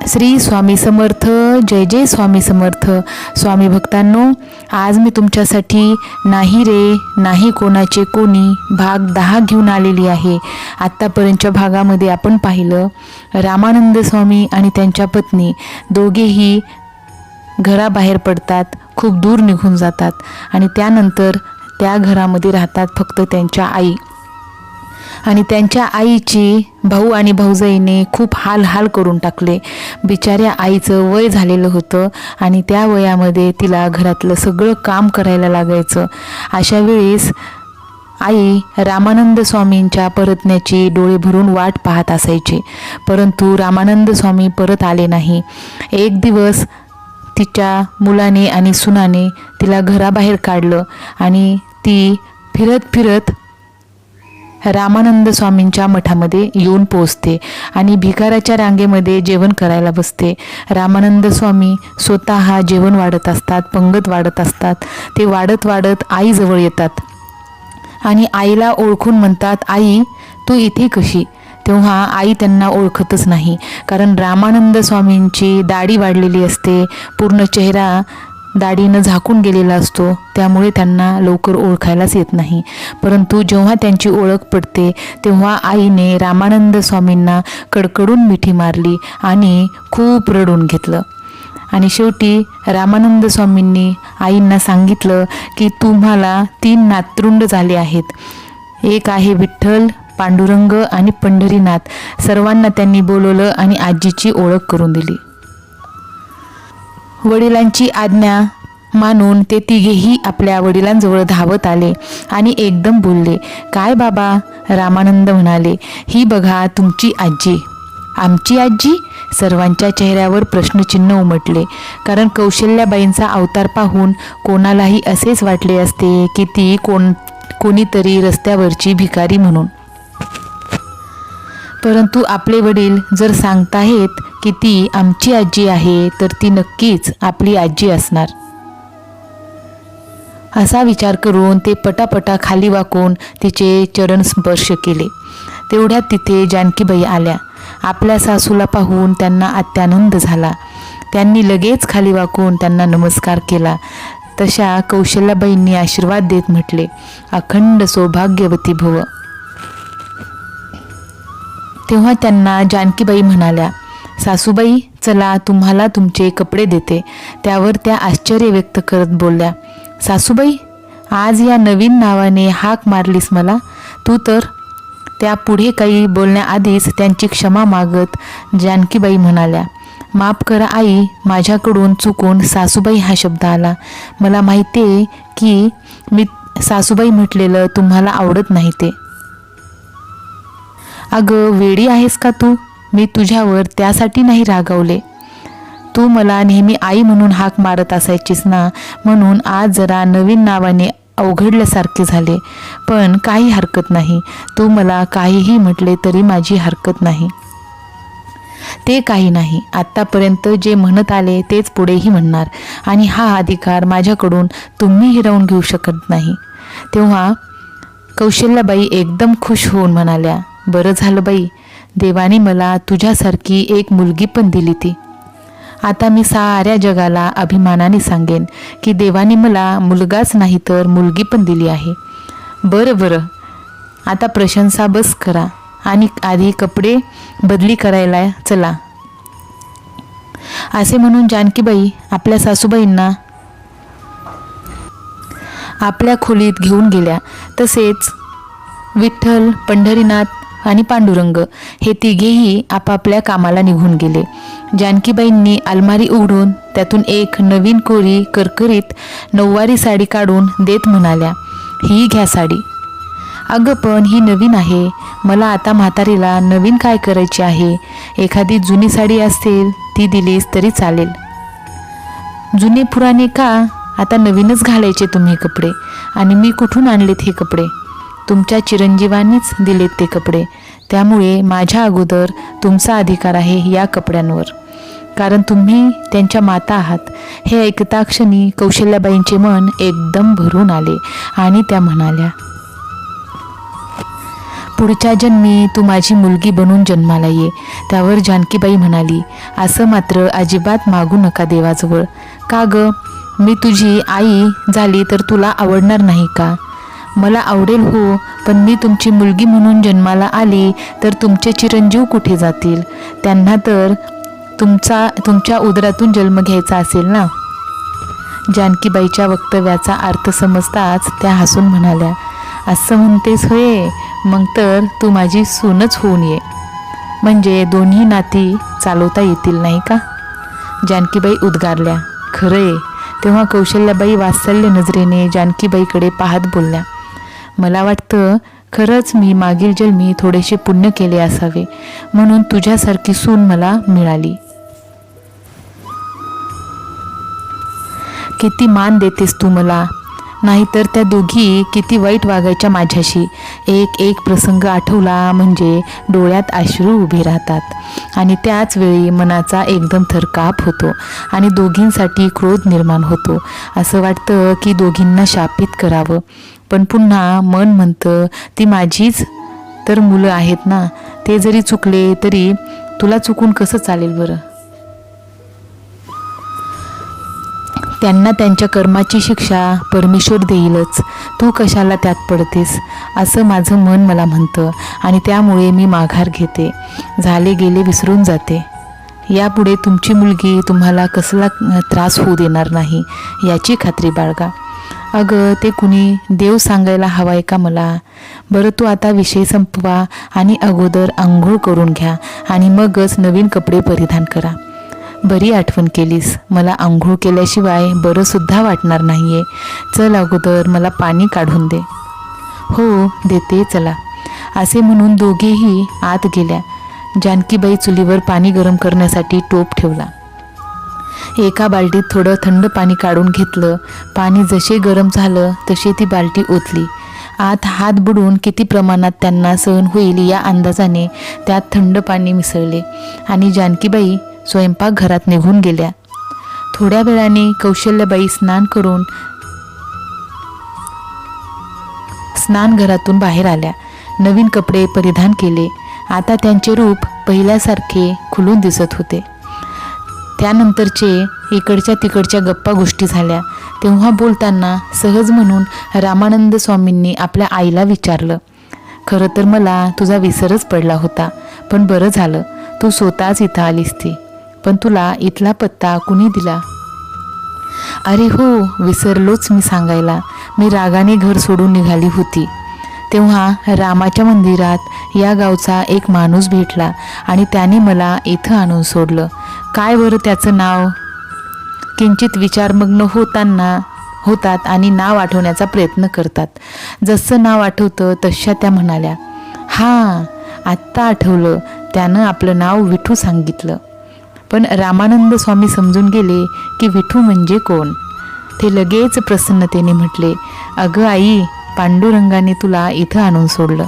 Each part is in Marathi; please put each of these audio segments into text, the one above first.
श्री स्वामी समर्थ. जय जय स्वामी समर्थ. स्वामी भक्तांनो, आज मी तुमच्यासाठी नाही रे नाही कोणाचे कोणी भाग 10 घेऊन आलेली आहे. आत्तापर्यंतच्या भागामध्ये आपण पाहिलं रामानंद स्वामी आणि त्यांच्या पत्नी दोघेही घराबाहेर पडतात, खूप दूर निघून जातात आणि त्यानंतर त्या घरामध्ये राहतात फक्त त्यांच्या आई. आणि त्यांच्या आईची भाऊ आणि भाऊजाईने खूप हाल करून टाकले. बिचाऱ्या आईचं वय झालेलं होतं आणि त्या वयामध्ये तिला घरातलं सगळं काम करायला लागायचं. अशा वेळेस आई रामानंद स्वामींच्या परतण्याची डोळे भरून वाट पाहत असायची, परंतु रामानंद स्वामी परत आले नाही. एक दिवस तिच्या मुलाने आणि सुनाने तिला घराबाहेर काढलं आणि ती फिरत फिरत रामानंद स्वामींच्या मठामध्ये येऊन पोहोचते आणि भिकाराच्या रांगेमध्ये जेवण करायला बसते. रामानंद स्वामी स्वतः जेवण वाढत असतात, पंगत वाढत असतात. ते वाढत वाढत आईजवळ येतात आणि आईला ओळखून म्हणतात, आई तू इथे कशी? तेव्हा आई त्यांना ओळखतच नाही, कारण रामानंद स्वामींची दाढी वाढलेली असते, पूर्ण चेहरा दाढीनं झाकून गेलेला असतो, त्यामुळे त्यांना लवकर ओळखायलाच येत नाही. परंतु जेव्हा त्यांची ओळख पडते तेव्हा आईने रामानंद स्वामींना कडकडून मिठी मारली आणि खूप रडून घेतलं. आणि शेवटी रामानंद स्वामींनी आईंना सांगितलं की तुम्हाला 3 नातरुंड झाले आहेत. एक आहे विठ्ठल, पांडुरंग आणि पंढरीनाथ. सर्वांना त्यांनी बोलवलं आणि आजीची ओळख करून दिली. वडिलांची आज्ञा मानून ते तिघेही आपल्या वडिलांजवळ धावत आले आणि एकदम बोलले, काय बाबा? रामानंद म्हणाले, ही बघा तुमची आजी. आमची आजी? सर्वांच्या चेहऱ्यावर प्रश्नचिन्ह उमटले, कारण कौशल्याबाईंचा अवतार पाहून कोणालाही असेच वाटले असते की ती कोणीतरी रस्त्यावरची भिकारी म्हणून. परंतु आपले वडील जर सांगताहेत की ती आमची आजी आहे तर ती नक्कीच आपली आजी असणार. असा विचार करून ते पटापटा खाली वाकून तिचे चरण स्पर्श केले. तेवढ्यात तिथे जानकीबाई आल्या. आपल्या सासूला पाहून त्यांना अत्यानंद झाला. त्यांनी लगेच खाली वाकून त्यांना नमस्कार केला. तशा कौशल्याबाईंनी आशीर्वाद देत म्हटले, अखंड सौभाग्यवती भव. तेव्हा त्यांना जानकीबाई म्हणाल्या, सासूबाई चला तुम्हाला तुमचे कपडे देते. त्यावर त्या आश्चर्य व्यक्त करत बोलल्या, सासूबाई आज या नवीन नावाने हाक मारलीस मला तू तर? त्या पुढे काही बोलण्याआधीच त्यांची क्षमा मागत जानकीबाई म्हणाल्या, माफ करा आई, माझ्याकडून चुकून सासूबाई हा शब्द आला. मला माहिती आहे की मी सासूबाई म्हटलेलं तुम्हाला आवडत नाही ते. अगं वेडी आहेस का तू? मी तुझ्यावर त्यासाठी नाही रागावले. तू मला नेहमी आई म्हणून हाक मारत असायचीस ना, म्हणून आज जरा नवीन नावाने अवघडल्यासारखे झाले. पण काही हरकत नाही, तू मला काहीही म्हटले तरी माझी हरकत नाही. ते काही नाही, आत्तापर्यंत जे म्हणत आले तेच पुढेही म्हणणार आणि हा अधिकार माझ्याकडून तुम्ही हिरावून घेऊ शकत नाही. तेव्हा कौशल्याबाई एकदम खुश होऊन म्हणाल्या, बरं झालं बाई, देवाने मला तुझ्यासारखी एक मुलगी पण दिली ती. आता मी साऱ्या जगाला अभिमानाने सांगेन की देवाने मला मुलगाच नाही तर मुलगी पण दिली आहे. बरं आता प्रशंसा बस करा आणि आधी कपडे बदली करायला चला. असे म्हणून जानकीबाई आपल्या सासूबाईंना आपल्या खोलीत घेऊन गेल्या. तसेच विठ्ठल, पंढरीनाथ आणि पांडुरंग हे तिघेही आपापल्या कामाला निघून गेले. जानकीबाईंनी अलमारी उघडून त्यातून एक नवीन कोरी करकरीत नऊवारी साडी काढून देत म्हणाल्या, ही घ्या साडी. अगं पण ही नवीन आहे, मला आता म्हातारीला नवीन काय करायचे आहे? एखादी जुनी साडी असेल ती दिलीस तरी चालेल. जुने पुराणे का? आता नवीनच घालायचे तुम्ही कपडे. आणि मी कुठून आणलेत हे कपडे? तुमच्या चिरंजीवानीच दिलेत ते कपडे, त्यामुळे माझ्या अगोदर तुमचा अधिकार आहे या कपड्यांवर, कारण तुम्ही त्यांच्या माता आहात. हे ऐकता क्षणी कौशल्याबाईंचे मन एकदम भरून आले आणि त्या म्हणाल्या, पुढच्या जन्मी तू माझी मुलगी बनून जन्माला ये. त्यावर जानकीबाई म्हणाली, असं मात्र अजिबात मागू नका देवाजवळ. का ग, मी तुझी आई झाली तर तुला आवडणार नाही का? मला आवडेल हो, पण मी तुमची मुलगी म्हणून जन्माला आली तर तुमचे चिरंजीव कुठे जातील? त्यांना तर तुमच्या उदरातून जन्म घ्यायचा असेल ना. जानकीबाईच्या वक्तव्याचा अर्थ समजताच त्या हसून म्हणाल्या, असं म्हणतेस होय, मग तर तू माझी सूनच होऊन ये. म्हणजे दोन्ही नाती चालवता येतील नाही का? जानकीबाई उद्गारल्या. खरंय. तेव्हा कौशल्याबाई वात्सल्य नजरेने जानकीबाईकडे पाहत बोलल्या, मला वाटतं खरंच मी मागील जन्मी थोडेसे पुण्य केले असावे, म्हणून तुझ्यासारखी सून मला मिळाली. किती मान देतेस तू मला. नाहीतर त्या दोघी किती वाईट वागायच्या माझ्याशी. एक एक प्रसंग आठवला म्हणजे डोळ्यात अश्रू उभे राहतात आणि त्याच वेळी मनाचा एकदम थरकाप होतो आणि दोघींसाठी क्रोध निर्माण होतो. असं वाटतं की दोघींना शापित करावं, पण पुन्हा मन म्हणतं ती माझीच तर मुलं आहेत ना, ते जरी चुकले तरी तुला चुकून कसं चालेल बरं? त्यांना त्यांच्या कर्माची शिक्षा परमेश्वर देईलच, तू कशाला त्यात पडतेस, असं माझं मन मला म्हणतं आणि त्यामुळे मी माघार घेते, झाले गेले विसरून जाते. यापुढे तुमची मुलगी तुम्हाला कसला त्रास होऊ देणार नाही याची खात्री बाळगा. अगं, ते कुणी देव सांगायला हवाय का मला? बरं, तू आता विषय संपवा आणि अगोदर आंघोळ करून घ्या आणि मगच नवीन कपडे परिधान करा. बरी आठवण केलीस, मला आंघोळ केल्याशिवाय बरं सुद्धा वाटणार नाहीये. चल अगोदर मला पाणी काढून दे. हो देते, चला. असे म्हणून दोघेही आत गेल्या. जानकीबाई चुलीवर पाणी गरम करण्यासाठी टोप ठेवला. एका बालटीत थोडं थंड पाणी काढून घेतलं. पाणी जसे गरम झालं तशी ती बालटी ओतली. आत हात बुडून किती प्रमाणात त्यांना सहन होईल या अंदाजाने त्यात थंड पाणी मिसळले आणि जानकीबाई स्वयंपाकघरात निघून गेल्या. थोड्या वेळाने कौशल्याबाई स्नान करून स्नानघरातून बाहेर आल्या. नवीन कपडे परिधान केले. आता त्यांचे रूप पहिल्यासारखे खुलून दिसत होते. त्यानंतरचे इकडच्या तिकडच्या गप्पा गोष्टी झाल्या. तेव्हा बोलताना सहज म्हणून रामानंद स्वामींनी आपल्या आईला विचारलं, खरं तर मला तुझा विसरच पडला होता, पण बरं झालं तू स्वतःच इथं आलीस ती. पण तुला इथला पत्ता कुणी दिला? अरे हो, विसरलोच मी सांगायला. मी रागाने घर सोडून निघाली होती. तेव्हा रामाच्या मंदिरात या गावचा एक माणूस भेटला आणि त्याने मला इथं आणून सोडलं. काय बरं त्याचं नाव? किंचित विचारमग्न होतात आणि नाव आठवण्याचा प्रयत्न करतात. जसं नाव आठवतं तशा त्या म्हणाल्या, हां आत्ता आठवलं, त्यानं आपलं नाव विठू सांगितलं. पण रामानंद स्वामी समजून गेले की विठू म्हणजे कोण. ते लगेच प्रसन्नतेने म्हटले, अगं आई, पांडुरंगाने तुला इथं आणून सोडलं.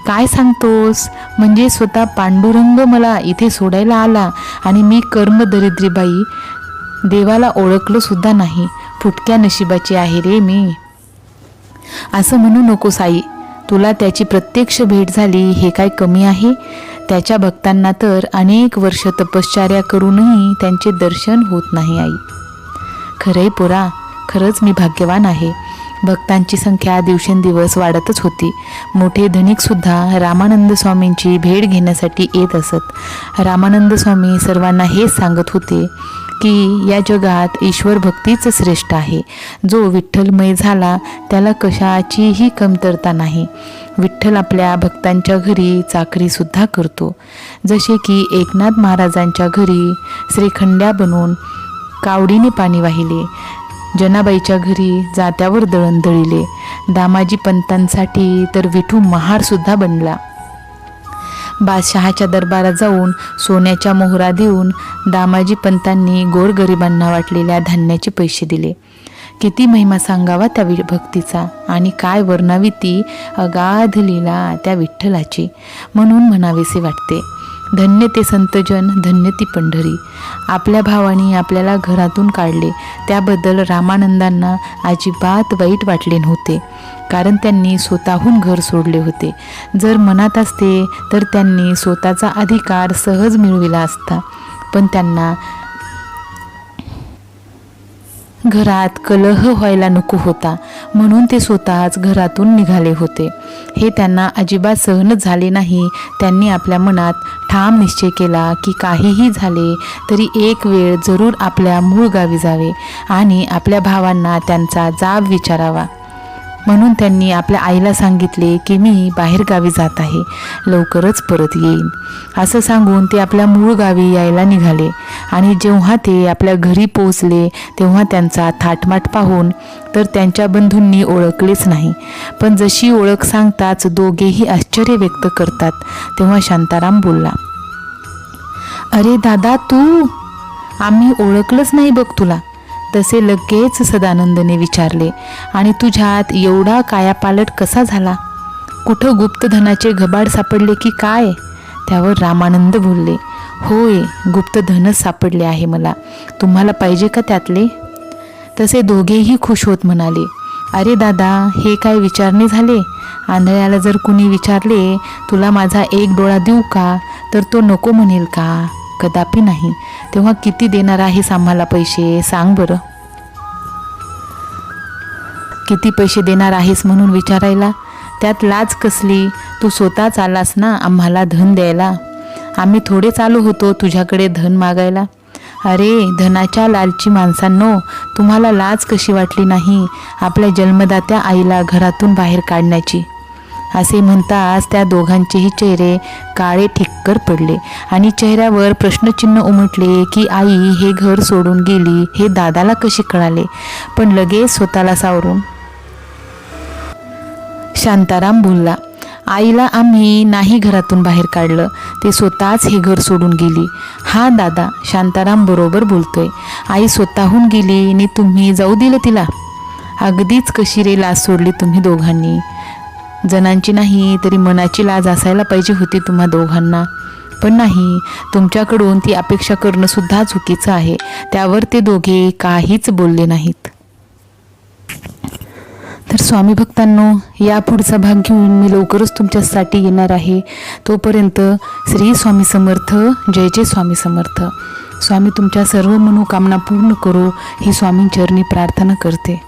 काय सांगतोस? म्हणजे स्वतः पांडुरंग मला इथे सोडायला आला आणि मी कर्मदरिद्री बाई, देवाला ओळखलं सुद्धा नाही. फुटक्या नशिबाची आहे रे मी. असं म्हणू नकोस आई, तुला त्याची प्रत्यक्ष भेट झाली हे काय कमी आहे? त्याच्या भक्तांना तर अनेक वर्ष तपश्चर्या करूनही त्यांचे दर्शन होत नाही आई. खरंय पोरा, खरंच मी भाग्यवान आहे. भक्तांची संख्या दिवसेंदिवस वाढतच होती. मोठे धनिकसुद्धा रामानंद स्वामींची भेट घेण्यासाठी येत असत. रामानंद स्वामी सर्वांना हेच सांगत होते की या जगात ईश्वर भक्तीच श्रेष्ठ आहे. जो विठ्ठलमय झाला त्याला कशाचीही कमतरता नाही. विठ्ठल आपल्या भक्तांच्या घरी चाकरीसुद्धा करतो. जसे की एकनाथ महाराजांच्या घरी श्रीखंड्या बनवून कावडीने पाणी वाहिले, जनाबाईच्या घरी जात्यावर दळण दळिले, दामाजी पंतांसाठी तर विठू महारसुद्धा बनला. बादशहाच्या दरबारात जाऊन सोन्याच्या मोहरा देऊन दामाजी पंतांनी गोरगरिबांना वाटलेल्या धान्याचे पैसे दिले. किती महिमा सांगावा त्या भक्तीचा आणि काय वर्णावी ती अगाध लीला त्या विठ्ठलाची, म्हणून म्हणावेसे वाटते. धन्य ते संतजन, धन्य ती पंढरी. आपल्या भावाने आपल्याला घरातून काढले त्याबद्दल रामानंदांना अजिबात वाईट वाटले नव्हते, कारण त्यांनी स्वतःहून घर सोडले होते. जर मनात असते तर त्यांनी स्वतःचा अधिकार सहज मिळविला असता, पण त्यांना घरात कलह व्हायला नको होता, म्हणून ते स्वतःच घरातून निघाले होते. हे त्यांना अजिबात सहनच झाले नाही. त्यांनी आपल्या मनात ठाम निश्चय केला की काहीही झाले तरी एक वेळ जरूर आपल्या मूळ गावी जावे आणि आपल्या भावांना त्यांचा जाब विचारावा. म्हणून त्यांनी आपल्या आईला सांगितले की मी बाहेरगावी जात आहे, लवकरच परत येईन. असं सांगून ते आपल्या मूळ गावी यायला निघाले. आणि जेव्हा ते आपल्या घरी पोहोचले तेव्हा त्यांचा थाटमाट पाहून तर त्यांच्या बंधूंनी ओळखलेच नाही. पण जशी ओळख सांगताच दोघेही आश्चर्य व्यक्त करतात, तेव्हा शांताराम बोलला, अरे दादा, तू? आम्ही ओळखलंच नाही बघ तुला. तसे लगेच सदानंदने विचारले, आणि तुझ्यात एवढा कायापालट कसा झाला? कुठं गुप्तधनाचे घबाड सापडले की काय? त्यावर रामानंद बोलले, होय, गुप्तधनच सापडले आहे मला. तुम्हाला पाहिजे का त्यातले? तसे दोघेही खुश होत म्हणाले, अरे दादा, हे काय विचारणे झाले? आंधळ्याला जर कुणी विचारले तुला माझा एक डोळा देऊ का, तर तो नको म्हणेल का? कदापि नाही. तेव्हा किती देणार आहेस आम्हाला पैसे, सांग बरं. किती पैसे देणार आहेस म्हणून विचारायला? त्यात लाज कसली? तू स्वतःच आलास ना आम्हाला धन द्यायला. आम्ही थोडेच आलो होतो तुझ्याकडे धन मागायला. अरे धनाच्या लालची माणसांनो, तुम्हाला लाज कशी वाटली नाही आपल्या जन्मदात्या आईला घरातून बाहेर काढण्याची? असे म्हणताच त्या दोघांचेही चेहरे काळे ठिक्कर पडले आणि चेहऱ्यावर प्रश्नचिन्ह उमटले की आई हे घर सोडून गेली हे दादाला कसे कळाले? पण लगेच स्वतःला सावरून शांताराम बोलला, आईला आम्ही नाही घरातून बाहेर काढलं, ते स्वतःच हे घर सोडून गेली. हा दादा, शांताराम बरोबर बोलतोय. आई स्वतःहून गेली आणि तुम्ही जाऊ दिलं तिला? अगदीच कशी रे लाज सोडली तुम्ही दोघांनी. जनांची नाही तरी मनाची लाज असायला पाहिजे होती तुम्हा दोघांना. पण नाही, तुमच्याकडून ती अपेक्षा करणं सुद्धा चुकीचं आहे. त्यावर ते दोघे काहीच बोलले नाहीत. तर स्वामी भक्तांनो, या पुढचा भाग घेऊन मी लवकरच तुमच्यासाठी येणार आहे. तोपर्यंत श्री स्वामी समर्थ. जय जय स्वामी समर्थ. स्वामी तुमच्या सर्व मनोकामना पूर्ण करो ही स्वामींचरणी प्रार्थना करते.